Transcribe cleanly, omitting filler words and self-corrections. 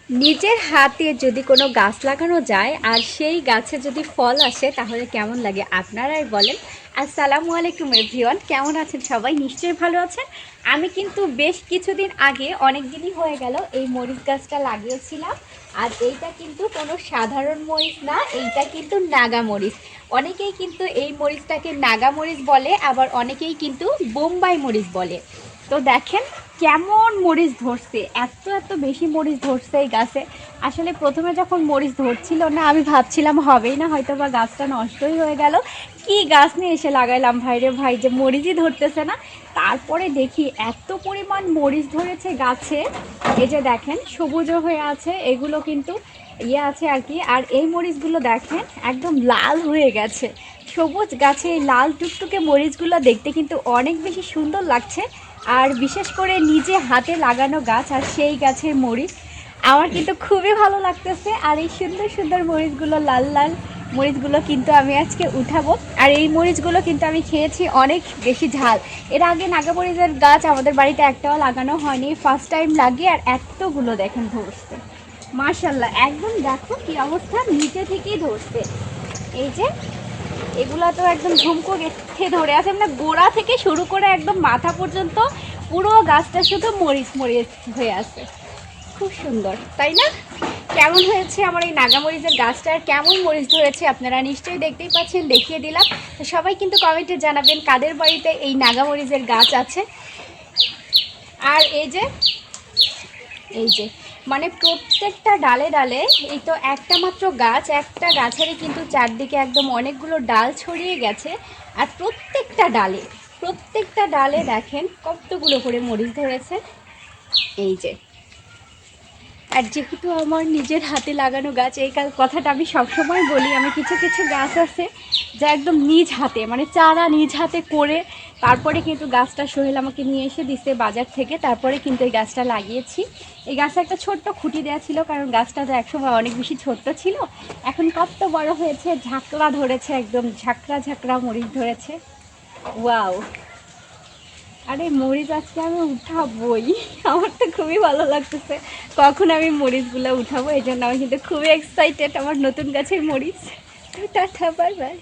নিজের হাতে যদি কোনো গাছ লাগানো যায় আর সেই গাছে যদি ফল আসে তাহলে কেমন লাগে আপনারাই বলেন। আসসালামু আলাইকুম এভরিওয়ান, কেমন আছেন সবাই? নিশ্চয়ই ভালো আছেন। আমি কিন্তু বেশ কিছুদিন আগে, অনেক দিনই হয়ে গেল, এই মরিচ গাছটা লাগিয়েছিলাম। আর এইটা কিন্তু কোনো সাধারণ মরিচ না, এইটা কিন্তু নাগা মরিচ। অনেকেই কিন্তু এই মরিচটাকে নাগা মরিচ বলে, আবার অনেকেই কিন্তু বোম্বাই মরিচ বলে। তো দেখেন কেমন মরিচ ধরছে, এত এত বেশি মরিচ ধরছে এই গাছে। আসলে প্রথমে যখন মরিচ ধরছিল না, আমি ভাবছিলাম হবেই না, হয়তো বা গাছটা নষ্টই হয়ে গেল। কি গাছ নিয়ে এসে লাগাইলাম ভাই রে ভাই, যে মরিচই ধরতেছে না। তারপরে দেখি এত পরিমাণ মরিচ ধরেছে গাছে। এই যে দেখেন সবুজও হয়ে আছে, এগুলো কিন্তু ইয়ে আছে আর কি। আর এই মরিচগুলো দেখেন একদম লাল হয়ে গেছে। সবুজ গাছে এই লাল টুকটুকে মরিচগুলো দেখতে কিন্তু অনেক বেশি সুন্দর লাগছে। আর বিশেষ করে নিজে হাতে লাগানো গাছ আর সেই গাছের মরিচ আমার কিন্তু খুবই ভালো লাগতেছে। আর এই সুন্দর সুন্দর মরিচগুলো, লাল লাল মরিচগুলো কিন্তু আমি আজকে উঠাবো। আর এই মরিচগুলো কিন্তু আমি খেয়েছি অনেক বেশি ঝাল। এর আগে নাগা মরিচের গাছ আমাদের বাড়িতে একটাও লাগানো হয়নি, ফার্স্ট টাইম লাগিয়ে। আর এতগুলো দেখেন ধরছে, মাশাল্লাহ। একদম দেখো কি অবস্থা, নিচে থেকেই ধরছে। এই যে এগুলা তো একদম ঝুমকো গেথে ধরে আছে, মানে গোড়া থেকে শুরু করে একদম মাথা পর্যন্ত পুরো গাছটা শুধু মরিচ মরিচ হয়ে আছে। খুব সুন্দর, তাই না? কেমন হয়েছে আমার এই নাগামরিচের গাছটা, আর কেমন মরিচ ধরেছে আপনারা নিশ্চয়ই দেখতেই পাচ্ছেন, দেখিয়ে দিলাম। তো সবাই কিন্তু কমেন্টে জানাবেন কাদের বাড়িতে এই নাগামরিচের গাছ আছে। আর এই যে মানে প্রত্যেকটা ডালে ডালে, এই তো একটা মাত্র গাছ, একটা গাছেরই কিন্তু চারদিকে একদম অনেকগুলো ডাল ছড়িয়ে গেছে। আর প্রত্যেকটা ডালে দেখেন কতগুলো করে মরিচ ধরেছে। এই যে, আর যেহেতু আমার নিজের হাতে লাগানো গাছ, এই কথাটা আমি সবসময় বলি, আমি কিছু কিছু গাছ আছে যা একদম নিজ হাতে, মানে চারা নিজ হাতে করে তারপরে কিন্তু গাছটা সোহেল আমাকে নিয়ে এসে দিছে বাজার থেকে, তারপরে কিন্তু এই গাছটা লাগিয়েছি। এই গাছে একটা ছোট্ট খুঁটি দেওয়া ছিল, কারণ গাছটা তো একসময় অনেক বেশি ছোট্ট ছিল। এখন কত বড় হয়েছে, ঝাঁকড়া ধরেছে, একদম ঝাঁকড়া ঝাঁকড়া মরিচ ধরেছে। ওয়াও! আরে মরিচ আজকে আমি উঠাবোই, আমার তো খুবই ভালো লাগতেছে। কখন আমি মরিচগুলো উঠাবো, এই জন্য আমি কিন্তু খুবই এক্সাইটেড আমার নতুন গাছের মরিচ। Tata, bye bye.